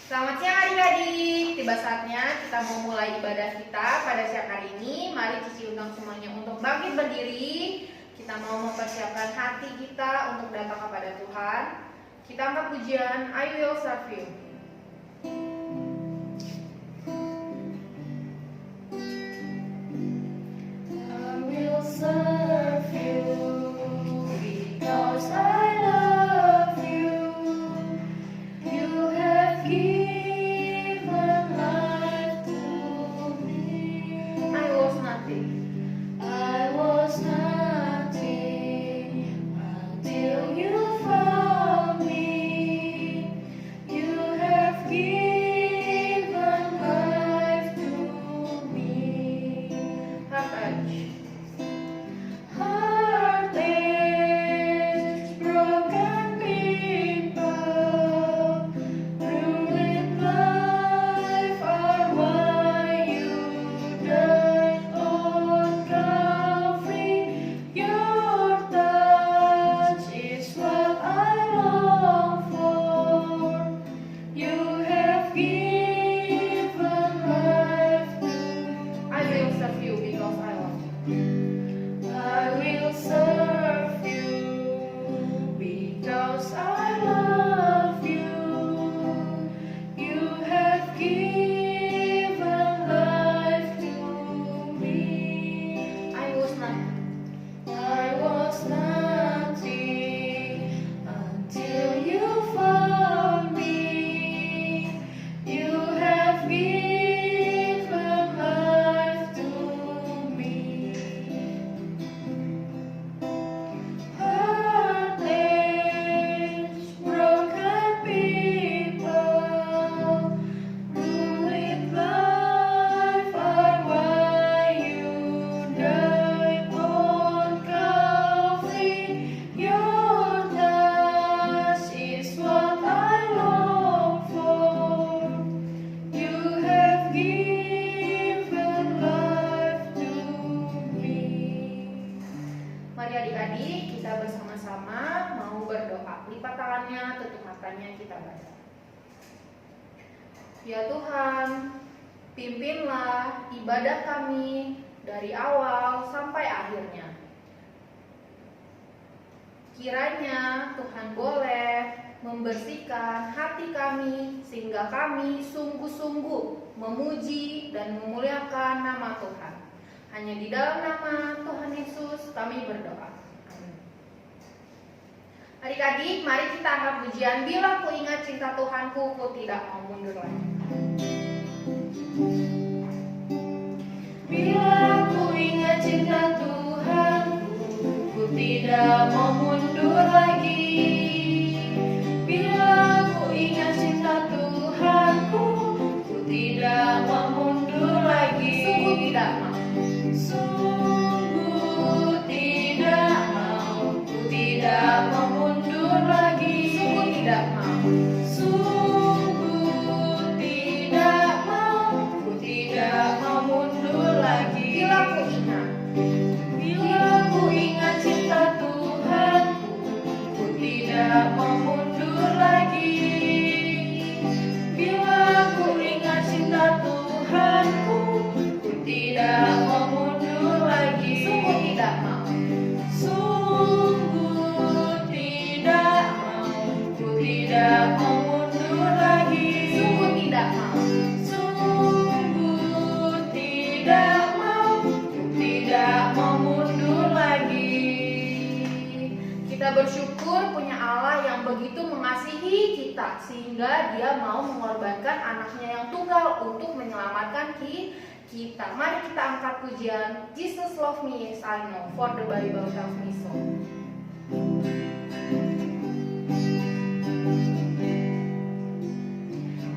Selamat siang adik-adik. Tiba saatnya kita mau mulai ibadah kita pada siang hari ini. Mari Cici undang semuanya untuk bangkit berdiri. Kita mau mempersiapkan hati kita untuk datang kepada Tuhan. Kita angkat pujian I Will Serve You. I will serve you because I love you. You have given life to me. I was nothing. I was nothing until you found me. You have given life to me. Heart edge. Heartless, broken people, ruined life are why you died on Calvary. Your touch is what I long for. You have given life to I will serve you because I love you. I will serve you because I love you. You have given life to me. I was nothing. I was nothing until you found me. You have given life to me. Heartless, broken people, ruined life are why you died on Calvary. Your touch is what I long for. You have given life to me. Mari adik-adik kita bersama-sama mau berdoa. Lipat tangannya, tutup matanya, kita baca. Ya Tuhan, pimpinlah ibadah kami dari awal sampai akhirnya. Kiranya Tuhan boleh membersihkan hati kami sehingga kami sungguh-sungguh memuji dan memuliakan nama Tuhan. Hanya di dalam nama Tuhan Yesus kami berdoa. Amin. Adik-adik, mari kita angkat pujian Bila ku ingat cinta Tuhanku, ku tidak mau mundur lagi. Bila ku ingat cinta Tuhanku, ku tidak mau mundur lagi. Bila ku ingat cinta Tuhanku, ku tidak mau mundur lagi. Sungguh tidak mau. Sungguh tidak mau, ku tidak mau mundur lagi. Sungguh tidak mau. Sungguh tidak mau, ku tidak mau mundur lagi. Bila ku ingat. Bila ku ingat cinta Tuhanku, ku tidak mau mundur lagi. Bila ku ingat cinta Tuhanku, ku tidak mau mundur lagi. Sungguh tidak mau. Sungguh tidak mau, ku tidak mau mundur lagi. Sungguh tidak mau. Sungguh tidak mau, ku tidak mau mundur lagi. Kita bersyukur punya Allah yang begitu mengasihi kita sehingga Dia mau mengorbankan anaknya yang tunggal untuk menyelamatkan kita. Mari kita angkat pujian Jesus love me yes I know, for the Bible tells me so.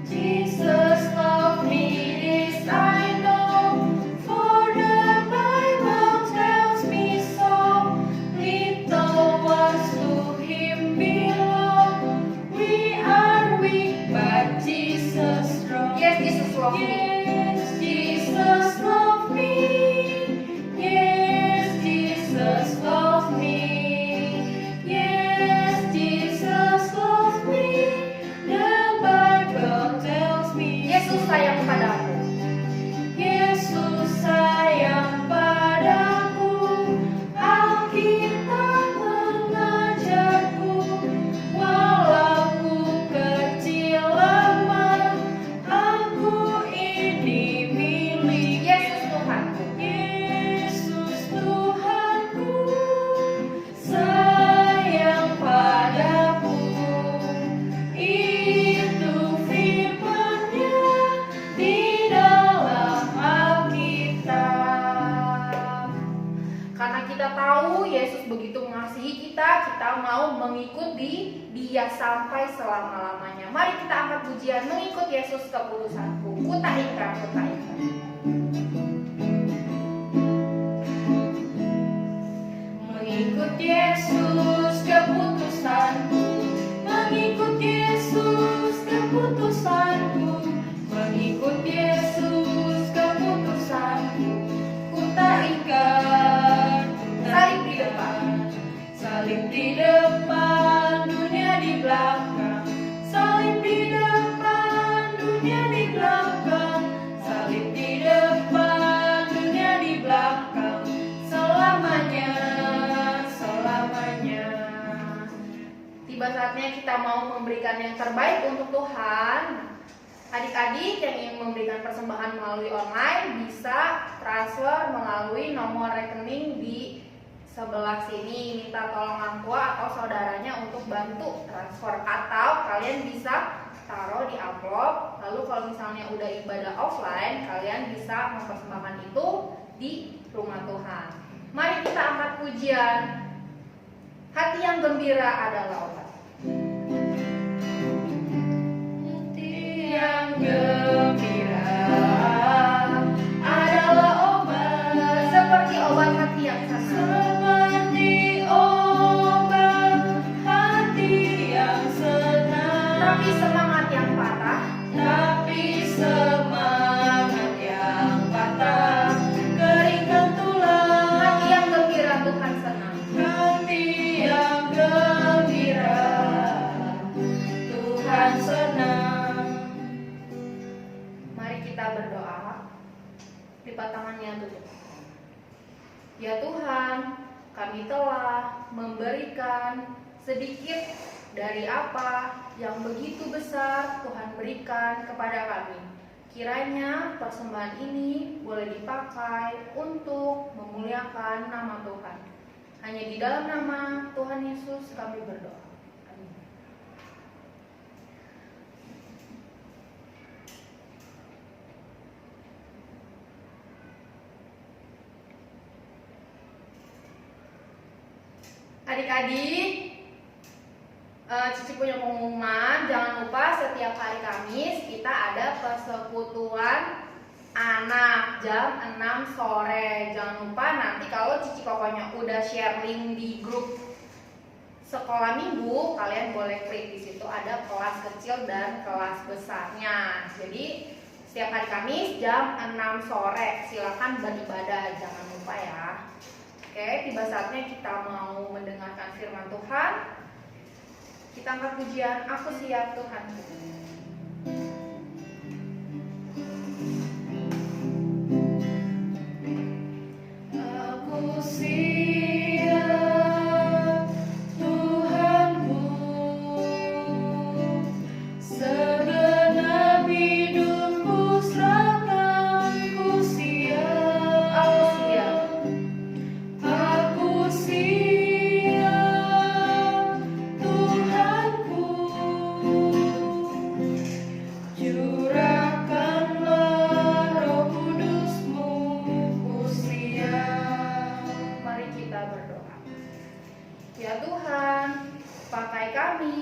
Jesus loved me, this I know, for the Bible tells me so. Little ones to Him belong. We are weak, but Jesus strong. Yes, Jesus love me. Yes, Jesus loved me. Yes, Jesus loved me. Yes, Jesus loved me. The Bible tells kita mau mengikuti Dia sampai selama-lamanya. Mari kita angkat pujian, mengikut Yesus keputusanku. Ku tak ingkar, ku tak ingkar. Mengikut Yesus keputusanku, mengikut Yesus keputusanku, mengikut Yesus keputusanku. Ku tak ingkar, Salib di depan. salib di depan, dunia di belakang. Salib di depan, dunia di belakang. Salib di depan, dunia di belakang. Selamanya, selamanya. Tiba saatnya kita mau memberikan yang terbaik untuk Tuhan. Adik-adik yang ingin memberikan persembahan melalui online bisa transfer melalui nomor rekening di sebelah sini. Minta tolong orang tua atau saudaranya untuk bantu transfer, atau kalian bisa taruh di amplop. Lalu kalau misalnya udah ibadah offline, kalian bisa mempersembahkan itu di rumah Tuhan. Mari kita angkat pujian. Hati yang gembira adalah obat. Hati yang gembira adalah obat, Seperti obat hati yang senang. seperti obat hati yang senang. Tapi semangat yang patah, Tapi semangat yang patah keringkan tulang. hati yang gembira Tuhan senang. Hati yang gembira Tuhan senang. Mari kita berdoa. Lipat tangannya tutup. Ya Tuhan, kami telah memberikan sedikit dari apa yang begitu besar Tuhan berikan kepada kami. Kiranya persembahan ini boleh dipakai untuk memuliakan nama Tuhan. Hanya di dalam nama Tuhan Yesus kami berdoa. Amin. Adik-adik, Cici punya pengumuman. Jangan lupa setiap hari Kamis kita ada persekutuan anak jam 6 sore. Jangan lupa nanti kalau Cici pokoknya udah share link di grup sekolah minggu, kalian boleh klik di situ, ada kelas kecil dan kelas besarnya. Jadi setiap hari Kamis jam 6 sore silakan beribadah, jangan lupa ya. Oke, tiba saatnya kita mau mendengarkan firman Tuhan. Kita angkat pujian, aku siap Tuhanku. Aku siap Tuhanku, segenap hidupku serahkan. Ku siap, Aku siap. aku siap Tuhanku. Curahkanlah Roh Kudus-Mu. Ku siap. Mari kita berdoa. Ya Tuhan, pakai kami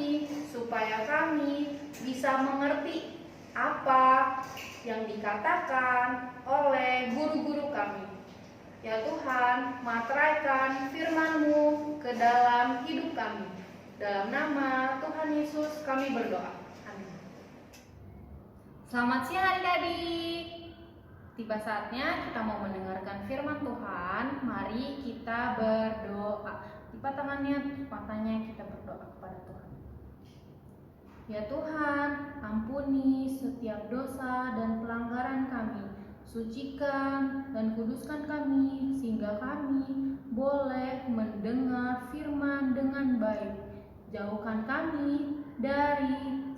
supaya kami bisa mengerti apa yang dikatakan oleh guru-guru kami. Ya Tuhan, materaikan firman-Mu ke dalam hidup kami. Dalam nama Tuhan Yesus kami berdoa. Amin. Selamat siang adik-adik. Tiba saatnya kita mau mendengarkan firman Tuhan. Mari kita berdoa. Lipat tangannya, matanya kita berdoa kepada Tuhan. Ya Tuhan, ampuni setiap dosa dan pelanggaran kami. Sucikan dan kuduskan kami sehingga kami boleh mendengar firman dengan baik. Jauhkan kami dari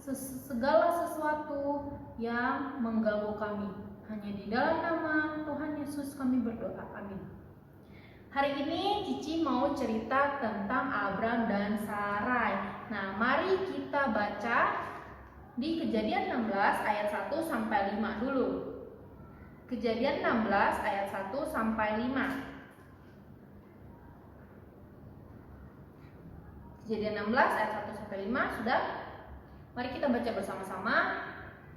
segala sesuatu yang mengganggu kami. Hanya di dalam nama Tuhan Yesus kami berdoa. Amin. Hari ini Cici mau cerita tentang Abram dan Sarai. Nah, mari kita baca di Kejadian 16 ayat 1 sampai 5 dulu. Kejadian 16 ayat 1 sampai 5. Kejadian 16 ayat 1-5 sudah. Mari kita baca bersama-sama.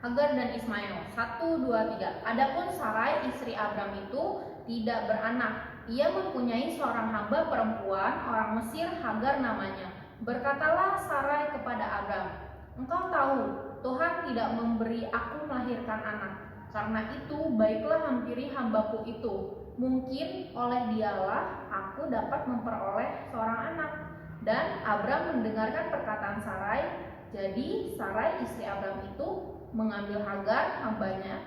Hagar dan Ismail. 1, 2, 3. Adapun Sarai istri Abram itu tidak beranak. Ia mempunyai seorang hamba perempuan orang Mesir, Hagar namanya. Berkatalah Sarai kepada Abram, "Engkau tahu Tuhan tidak memberi aku melahirkan anak. Karena itu baiklah hampiri hambaku itu. Mungkin oleh dialah aku dapat memperoleh seorang anak." Dan Abram mendengarkan perkataan Sarai. Jadi Sarai istri Abram itu mengambil Hagar hambanya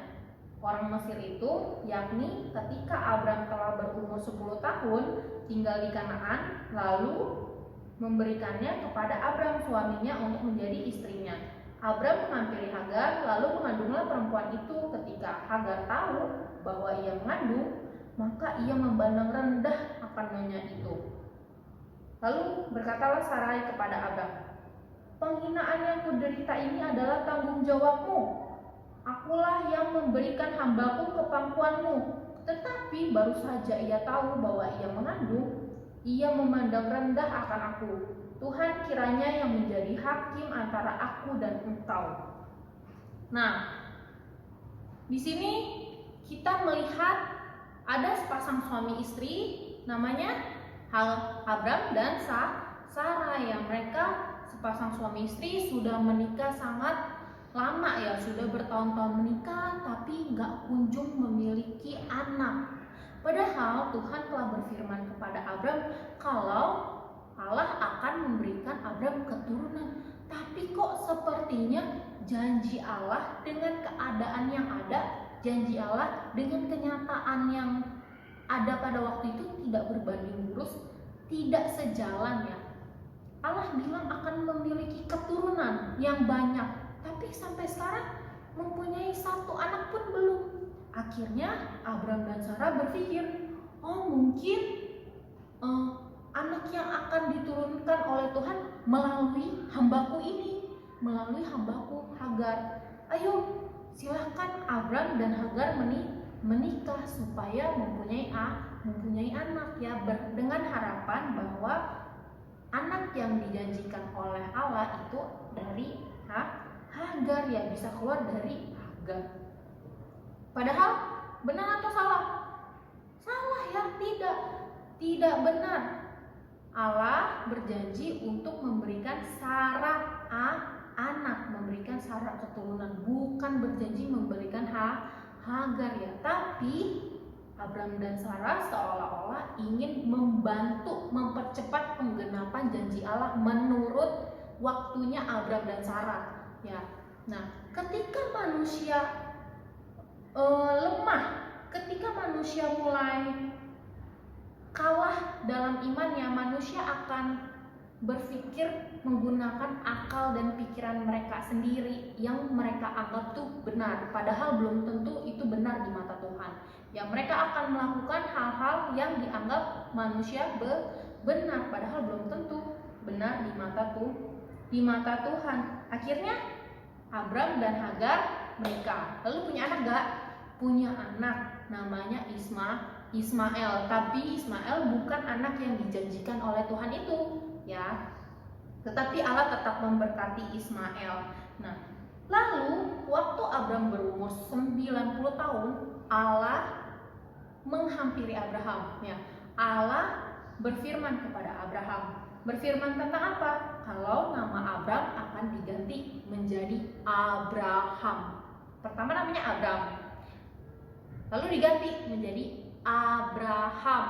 orang Mesir itu, yakni ketika Abram telah berumur 10 tahun tinggal di Kanaan, lalu memberikannya kepada Abram suaminya untuk menjadi istrinya. Abram menghampiri Hagar, lalu mengandunglah perempuan itu. Ketika Hagar tahu bahwa ia mengandung, maka ia memandang rendah akan nyonya itu. Lalu berkatalah Sarai kepada Abram, "Penghinaan yang kuderita ini adalah tanggung jawabmu. Akulah yang memberikan hambaku ke pangkuanmu." Tetapi baru saja ia tahu bahwa ia mengandung, ia memandang rendah akan aku. Tuhan kiranya yang menjadi hakim antara aku dan engkau. Nah, di sini kita melihat ada sepasang suami istri namanya Abram dan Sarai. Yang mereka sepasang suami istri sudah menikah sangat lama ya, sudah bertahun-tahun menikah tapi nggak kunjung memiliki anak. Padahal Tuhan telah berfirman kepada Abram kalau Allah akan memberikan Abram keturunan. Tapi kok sepertinya janji Allah dengan keadaan yang ada, janji Allah dengan kenyataan yang ada pada waktu itu tidak berbanding lurus, tidak sejalan ya. Allah bilang akan memiliki keturunan yang banyak, tapi sampai sekarang mempunyai satu anak pun belum. Akhirnya Abram dan Sarah berpikir, oh mungkin anak yang akan diturunkan oleh Tuhan melalui hambaku ini, melalui hambaku Hagar. Ayo silahkan Abram dan Hagar menikah supaya mempunyai anak ya, dengan harapan bahwa anak yang dijanjikan oleh Allah itu dari Hagar ya, bisa keluar dari Hagar. Padahal benar atau salah? Salah ya, tidak benar. Allah berjanji untuk memberikan syarat anak, memberikan syarat keturunan, bukan berjanji memberikan Hagar ya. Tapi Abram dan Sarah seolah-olah ingin membantu mempercepat penggenapan janji Allah menurut waktunya Abram dan Sarah ya. Nah, ketika manusia lemah, ketika manusia mulai kalah dalam imannya, manusia akan berpikir menggunakan akal dan pikiran mereka sendiri yang mereka anggap tuh benar, padahal belum tentu itu benar di mata Tuhan. Ya, mereka akan melakukan hal-hal yang dianggap manusia benar, padahal belum tentu benar di mata Tuhan. Akhirnya Abram dan Hagar menikah. Lalu punya anak gak? Punya anak, namanya Ismail. Tapi Ismail bukan anak yang dijanjikan oleh Tuhan itu ya. Tetapi Allah tetap memberkati Ismail. Nah, lalu waktu Abram berumur 90 tahun, Allah menghampiri Abraham ya. Allah berfirman kepada Abraham. Berfirman tentang apa? Kalau nama Abram akan diganti menjadi Abraham. Pertama namanya Abram, lalu diganti menjadi Abraham.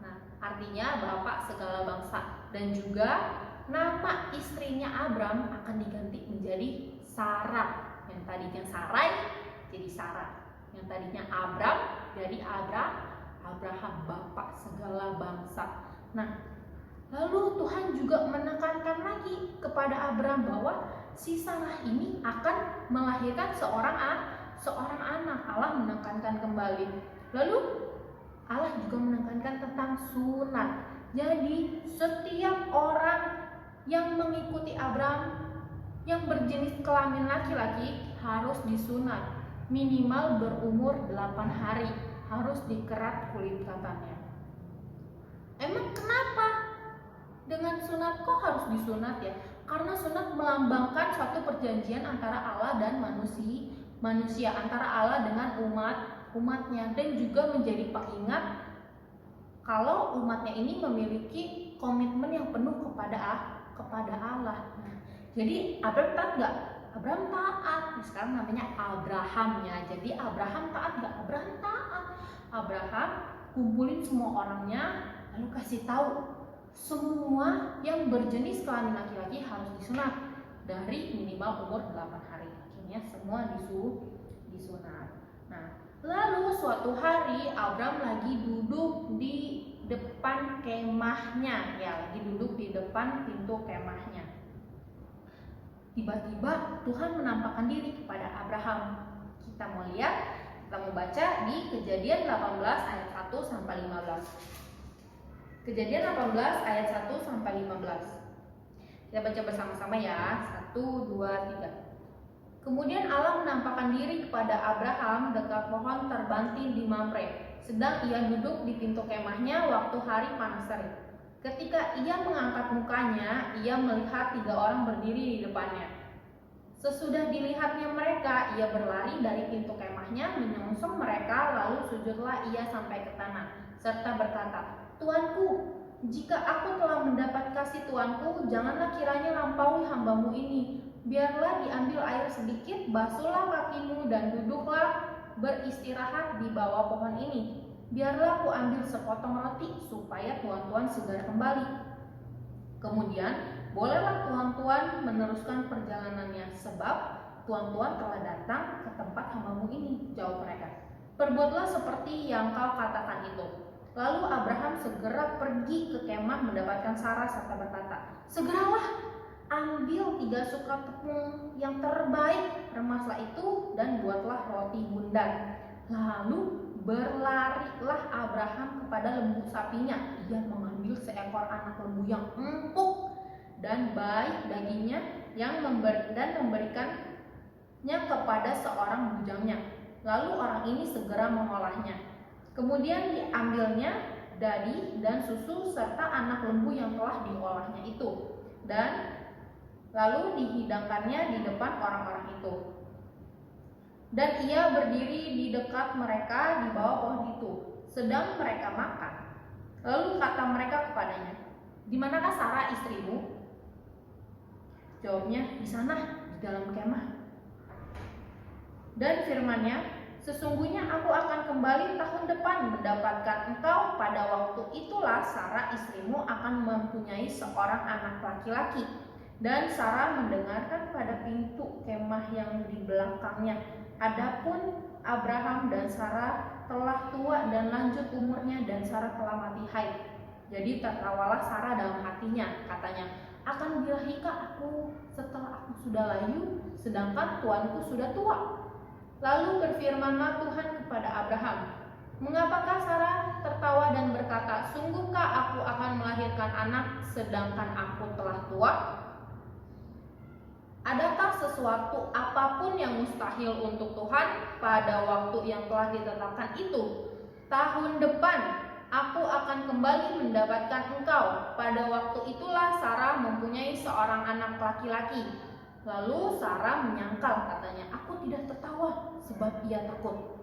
Nah, artinya bapak segala bangsa. Dan juga nama istrinya Abram akan diganti menjadi Sarah. Yang tadinya Sarai jadi Sarah. Yang tadinya Abram jadi Abraham, bapak segala bangsa. Nah, lalu Tuhan juga menekankan lagi kepada Abram bahwa si Sarah ini akan melahirkan seorang anak. Allah menekankan kembali. Lalu Allah juga menekankan tentang sunat. Jadi setiap orang yang mengikuti Abram yang berjenis kelamin laki-laki harus disunat, minimal berumur 8 hari, harus dikerat kulit katanya. Emang kenapa? Dengan sunat, kok harus disunat ya? Karena sunat melambangkan suatu perjanjian antara Allah dan manusia, antara Allah dengan umatnya, dan juga menjadi pengingat kalau umatnya ini memiliki komitmen yang penuh kepada Allah. Nah, jadi Abraham taat nggak? Abraham taat. Nah, sekarang namanya Abraham ya. Jadi Abraham taat nggak? Abraham taat. Abraham kumpulin semua orangnya, lalu kasih tahu semua yang berjenis kelamin laki-laki harus disunat dari minimal umur 8 hari. Akhirnya semua disunat. Nah, lalu suatu hari Abraham lagi duduk di depan kemahnya, ya, lagi duduk di depan pintu kemahnya. Tiba-tiba Tuhan menampakkan diri kepada Abraham. Kita mau baca di Kejadian 18 ayat 1 sampai 15. Kejadian 18 ayat 1 sampai 15. Kita baca bersama-sama ya. 1, 2, 3. Kemudian Allah menampakkan diri kepada Abraham dekat pohon terbantin di Mamre, sedang ia duduk di pintu kemahnya waktu hari panas terik. Ketika ia mengangkat mukanya, ia melihat 3 orang berdiri di depannya. Sesudah dilihatnya mereka, ia berlari dari pintu kemahnya, menyongsong mereka, lalu sujudlah ia sampai ke tanah, serta berkata, "Tuanku, jika aku telah mendapat kasih Tuanku, janganlah kiranya lampaui hambamu ini. Biarlah diambil air sedikit, basuhlah kakimu dan duduklah beristirahat di bawah pohon ini. Biarlah aku ambil sepotong roti supaya tuan-tuan segera kembali. Kemudian bolehlah tuan-tuan meneruskan perjalanannya, sebab tuan-tuan telah datang ke tempat hambamu ini," jawab mereka. "Perbuatlah seperti yang kau katakan itu." Lalu Abraham segera pergi ke kemah mendapatkan Sarah serta berkata, "Segeralah ambil 3 suka tepung yang terbaik, remaslah itu dan buatlah roti bundar." Lalu berlarilah Abraham kepada lembu sapinya. Ia mengambil seekor anak lembu yang empuk dan baik dagingnya dan memberikannya kepada seorang bujangnya. Lalu orang ini segera mengolahnya. Kemudian diambilnya dadi dan susu serta anak lembu yang telah diolahnya itu, dan lalu dihidangkannya di depan orang-orang itu. Dan ia berdiri di dekat mereka di bawah pohon itu, sedang mereka makan. Lalu kata mereka kepadanya, "Di manakah Sarah istrimu?" Jawabnya, "Di sana, di dalam kemah." Dan firman-Nya, "Sesungguhnya aku akan kembali tahun depan mendapatkan engkau. Pada waktu itulah Sarah istrimu akan mempunyai seorang anak laki-laki." Dan Sarah mendengarkan pada pintu kemah yang di belakangnya. Adapun Abraham dan Sarah telah tua dan lanjut umurnya, dan Sarah telah mati haid. Jadi tertawalah Sarah dalam hatinya, katanya, "Akan birahikah aku setelah aku sudah layu, sedangkan tuanku sudah tua?" Lalu berfirmanlah Tuhan kepada Abraham, "Mengapakah Sarah tertawa dan berkata, sungguhkah aku akan melahirkan anak sedangkan aku telah tua? Adakah sesuatu apapun yang mustahil untuk Tuhan? Pada waktu yang telah ditetapkan itu, tahun depan aku akan kembali mendapatkan engkau." Pada waktu itulah Sarah mempunyai seorang anak laki-laki. Lalu Sarah menyangkal, katanya, "Aku tidak tertawa," sebab ia takut.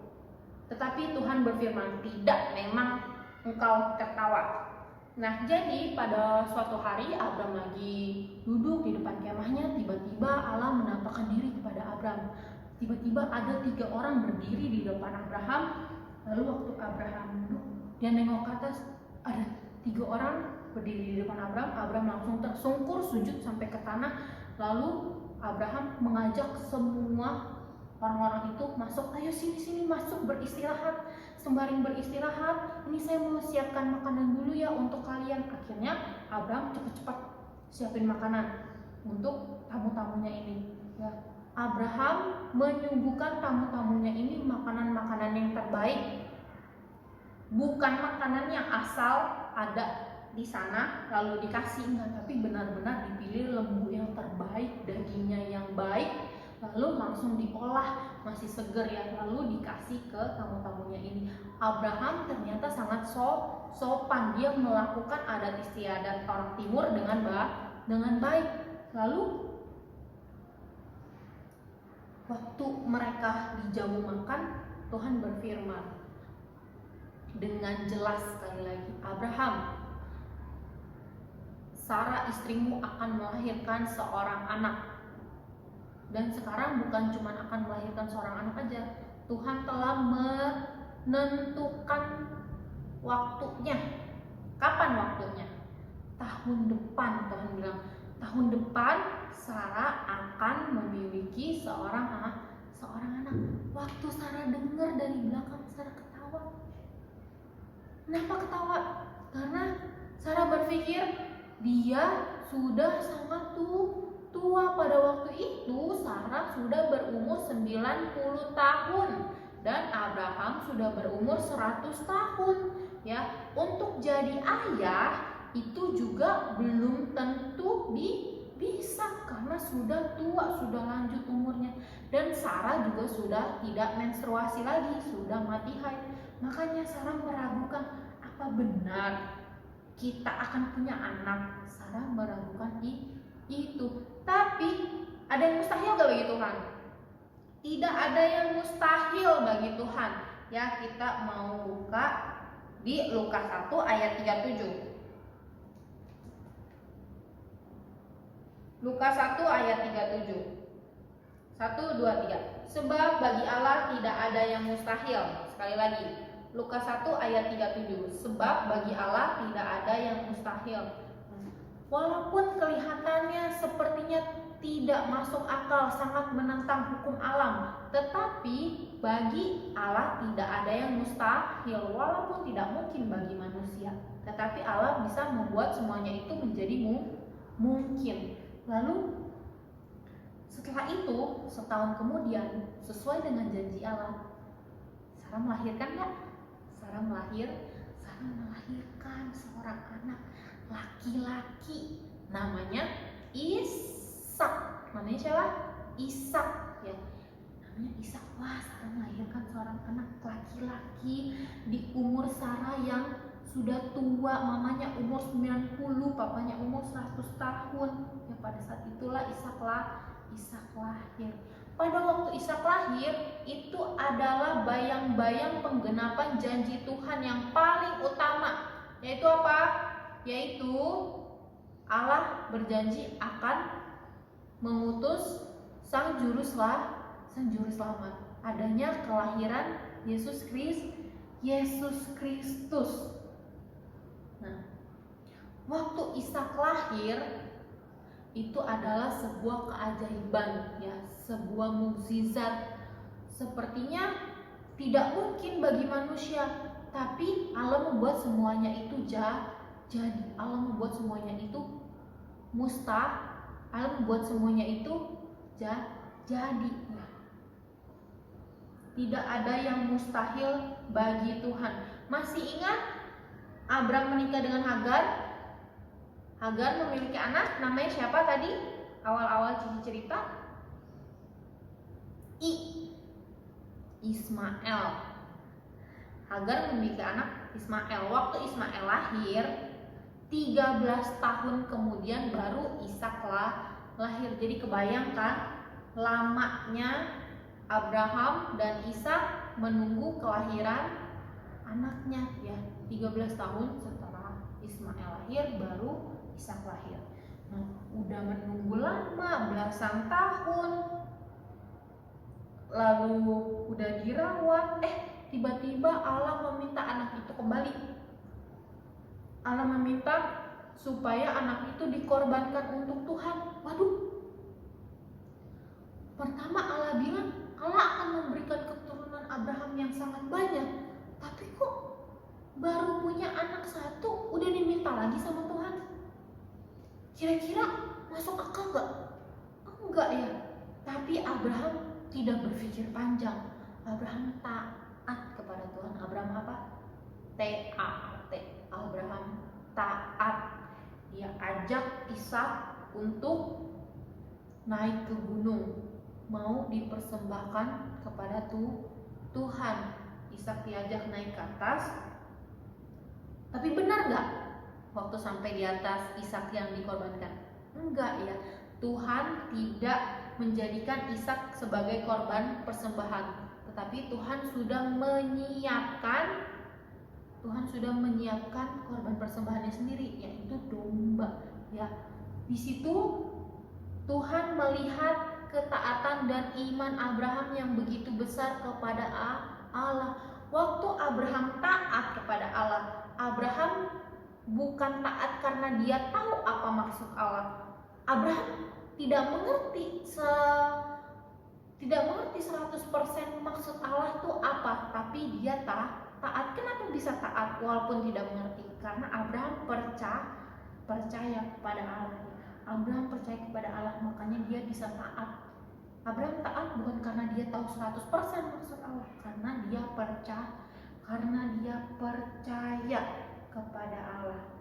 Tetapi Tuhan berfirman, "Tidak, memang engkau tertawa." Nah, jadi pada suatu hari Abraham lagi duduk di depan kemahnya, tiba-tiba Allah menampakkan diri kepada Abraham. Tiba-tiba ada 3 orang berdiri di depan Abraham. Lalu waktu Abraham duduk, dia nengok ke atas, ada 3 orang berdiri di depan Abraham. Abraham langsung tersungkur sujud sampai ke tanah. Lalu Abraham mengajak semua orang-orang itu masuk, "Ayo sini masuk, beristirahat. Sembari beristirahat, ini saya mau siapkan makanan dulu ya untuk kalian." Akhirnya Abraham cepat-cepat siapin makanan untuk tamu-tamunya ini. Ya, Abraham menyuguhkan tamu-tamunya ini makanan-makanan yang terbaik, bukan makanan yang asal ada di sana lalu dikasih, enggak, tapi benar-benar dipilih lembu yang terbaik, dagingnya yang baik, lalu langsung diolah, masih seger ya, lalu dikasih ke tamu-tamunya ini. Abraham ternyata sangat sopan, dia melakukan adat istiadat orang timur dengan baik. Lalu waktu mereka dijamu makan, Tuhan berfirman dengan jelas sekali lagi, Abraham, Sarah istrimu akan melahirkan seorang anak. Dan sekarang bukan cuma akan melahirkan seorang anak aja, Tuhan telah menentukan waktunya. Kapan waktunya? Tahun depan. Tuhan bilang, tahun depan Sarah akan memiliki seorang anak. Waktu Sarah dengar dari belakang, Sarah ketawa. Kenapa ketawa? Karena Sarah berpikir dia sudah sangat tua. Pada waktu itu Sarah sudah berumur 90 tahun dan Abraham sudah berumur 100 tahun. Ya, untuk jadi ayah itu juga belum tentu bisa karena sudah tua, sudah lanjut umurnya. Dan Sarah juga sudah tidak menstruasi lagi, sudah mati haid. Makanya Sarah meragukan, apa benar kita akan punya anak? Sarah meragukan itu. Tapi ada yang mustahil gak bagi Tuhan? Tidak ada yang mustahil bagi Tuhan. Ya, kita mau buka di Lukas 1 ayat 37. Lukas 1 ayat 37. 1, 2, 3. Sebab bagi Allah tidak ada yang mustahil. Sekali lagi, Lukas 1 ayat 37. Sebab bagi Allah tidak ada yang mustahil. Walaupun kelihatannya sepertinya tidak masuk akal, sangat menentang hukum alam, tetapi bagi Allah tidak ada yang mustahil. Walaupun tidak mungkin bagi manusia, tetapi Allah bisa membuat semuanya itu menjadi mungkin. Lalu setelah itu, setahun kemudian, sesuai dengan janji Allah, Sarah melahirkan gak? Sarah melahirkan seorang anak laki-laki, namanya Ishak. Namanya siapa? Ishak, ya. Namanya Ishak. Wah, Sarah melahirkan seorang anak laki-laki di umur Sarah yang sudah tua. Mamanya umur 90, papanya umur 100 tahun. Ya, pada saat itulah Ishak lahir. Pada waktu Ishak lahir, itu adalah bayang-bayang penggenapan janji Tuhan yang paling utama. Yaitu apa? Yaitu Allah berjanji akan mengutus sang juru selamat. Adanya kelahiran Yesus Kristus. Nah, waktu Ishak lahir itu adalah sebuah keajaiban, ya, sebuah mukjizat. Sepertinya tidak mungkin bagi manusia, tapi Allah membuat semuanya itu jadi. Allah membuat semuanya itu Allah membuat semuanya itu jadi. Ya. Tidak ada yang mustahil bagi Tuhan. Masih ingat Abram menikah dengan Hagar? Hagar memiliki anak, namanya siapa tadi? Awal-awal Cici cerita? Ismail. Hagar memiliki anak Ismail. Waktu Ismail lahir, 13 tahun kemudian baru Ishak lahir. Jadi kebayangkan lamanya Abraham dan Ishak menunggu kelahiran anaknya, ya. 13 tahun setelah Ismail lahir baru Ishak lahir. Nah, udah menunggu lama, belasan tahun. Lalu udah dirawat, tiba-tiba Allah meminta anak itu kembali. Allah meminta supaya anak itu dikorbankan untuk Tuhan. Waduh. Pertama Allah bilang Allah akan memberikan keturunan Abraham yang sangat banyak. Tapi kok baru punya anak satu udah diminta lagi sama Tuhan? Kira-kira masuk akal gak? Enggak ya. Tapi Abraham tidak berpikir panjang. Abraham taat kepada Tuhan. Abraham apa? T-A-T. Abraham taat. Dia ajak Ishak untuk naik ke gunung. mau dipersembahkan kepada Tuhan. Ishak diajak naik ke atas. Tapi benar gak waktu sampai di atas Ishak yang dikorbankan? Enggak ya. Tuhan tidak menjadikan Ishak sebagai korban persembahan, tetapi Tuhan sudah menyiapkan korban persembahannya sendiri, yaitu domba. Ya, di situ Tuhan melihat ketaatan dan iman Abraham yang begitu besar kepada Allah. Waktu Abraham taat kepada Allah, Abraham bukan taat karena dia tahu apa maksud Allah. Abraham tidak mengerti 100% maksud Allah itu apa, tapi dia taat. Kenapa bisa taat walaupun tidak mengerti? Karena Abraham percaya kepada Allah. Abraham percaya kepada Allah, makanya dia bisa taat. Abraham taat bukan karena dia tahu 100% maksud Allah, karena dia percaya kepada Allah.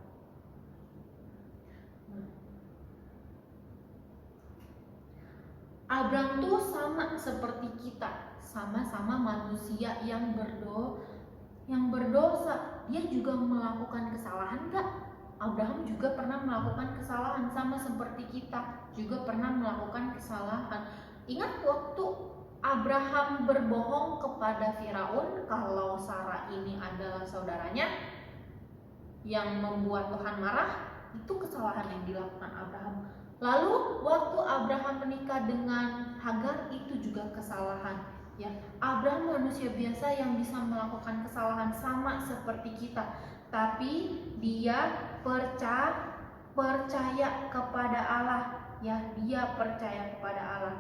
Abraham tuh sama seperti kita, sama-sama manusia yang berdosa. Dia juga melakukan kesalahan gak? Abraham juga pernah melakukan kesalahan, sama seperti kita juga pernah melakukan kesalahan. Ingat waktu Abraham berbohong kepada Firaun kalau Sarah ini adalah saudaranya, yang membuat Tuhan marah? Itu kesalahan yang dilakukan Abraham. Lalu waktu Abraham menikah dengan Hagar, itu juga kesalahan. Ya, Abraham manusia biasa yang bisa melakukan kesalahan sama seperti kita, tapi dia percaya kepada Allah. Ya, dia percaya kepada Allah.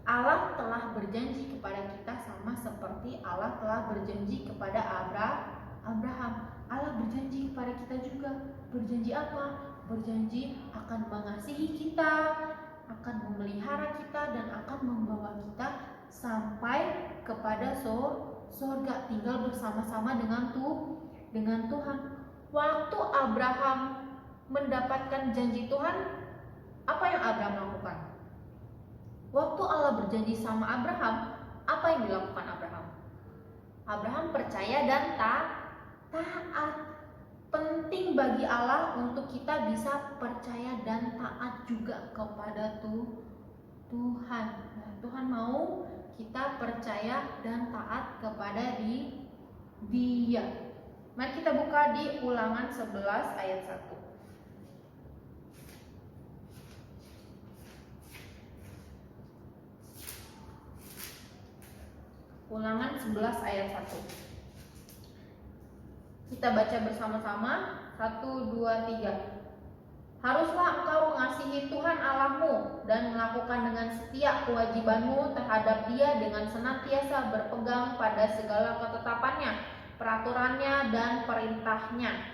Allah telah berjanji kepada kita sama seperti Allah telah berjanji kepada Abraham. Allah berjanji kepada kita juga. Berjanji apa? Berjanji akan mengasihi kita, akan memelihara kita, dan akan membawa kita sampai kepada surga, tinggal bersama-sama dengan Tuhan. Waktu Abraham mendapatkan janji Tuhan, apa yang Abraham lakukan? Waktu Allah berjanji sama Abraham, apa yang dilakukan Abraham? Abraham percaya dan taat. Penting bagi Allah untuk kita bisa percaya dan taat juga kepada Tuhan. Nah, Tuhan mau kita percaya dan taat kepada Dia. Mari kita buka di Ulangan 11 ayat 1. Ulangan 11 ayat 1. Kita baca bersama-sama. 1, 2, 3. Haruslah engkau mengasihi Tuhan Allahmu dan melakukan dengan setia kewajibanmu terhadap Dia dengan senantiasa berpegang pada segala ketetapannya, peraturannya, dan perintahnya.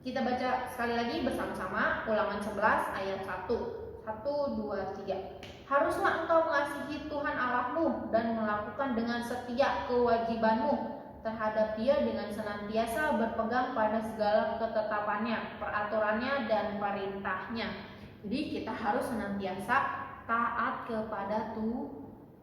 Kita baca sekali lagi bersama-sama. Ulangan 11 ayat 1. 1, 2, 3. Haruslah engkau mengasihi Tuhan Allahmu dan melakukan dengan setia kewajibanmu terhadap Dia dengan senantiasa berpegang pada segala ketetapannya, peraturannya, dan perintahnya. Jadi kita harus senantiasa taat kepada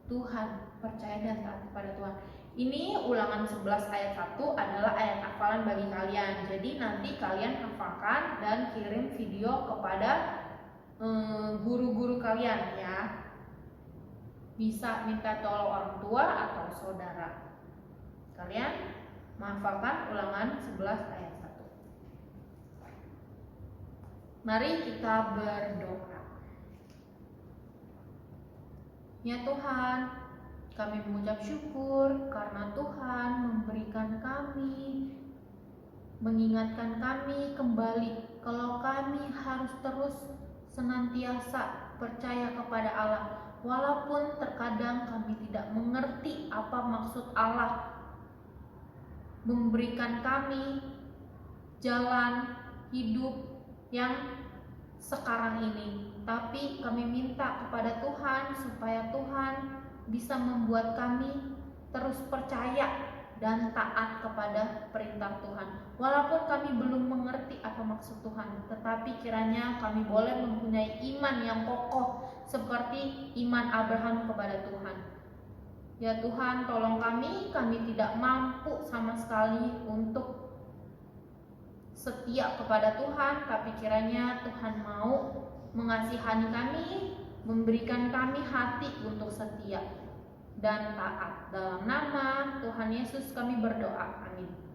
Tuhan, percaya dan taat kepada Tuhan. Ini Ulangan 11 ayat 1 adalah ayat hafalan bagi kalian. Jadi nanti kalian hafalkan dan kirim video kepada guru-guru kalian ya. Bisa minta tolong orang tua atau saudara. Kalian menghafalkan Ulangan 11 ayat 1. Mari kita berdoa. Ya Tuhan, kami mengucap syukur karena Tuhan memberikan kami, mengingatkan kami kembali kalau kami harus terus senantiasa percaya kepada Allah. Walaupun terkadang kami tidak mengerti apa maksud Allah memberikan kami jalan hidup yang sekarang ini, tapi kami minta kepada Tuhan supaya Tuhan bisa membuat kami terus percaya dan taat kepada perintah Tuhan. Walaupun kami belum mengerti apa maksud Tuhan, tetapi kiranya kami boleh mempunyai iman yang kokoh seperti iman Abraham kepada Tuhan. Ya Tuhan, tolong kami tidak mampu sama sekali untuk setia kepada Tuhan, tapi kiranya Tuhan mau mengasihani kami, memberikan kami hati untuk setia dan taat. Dalam nama Tuhan Yesus kami berdoa, amin.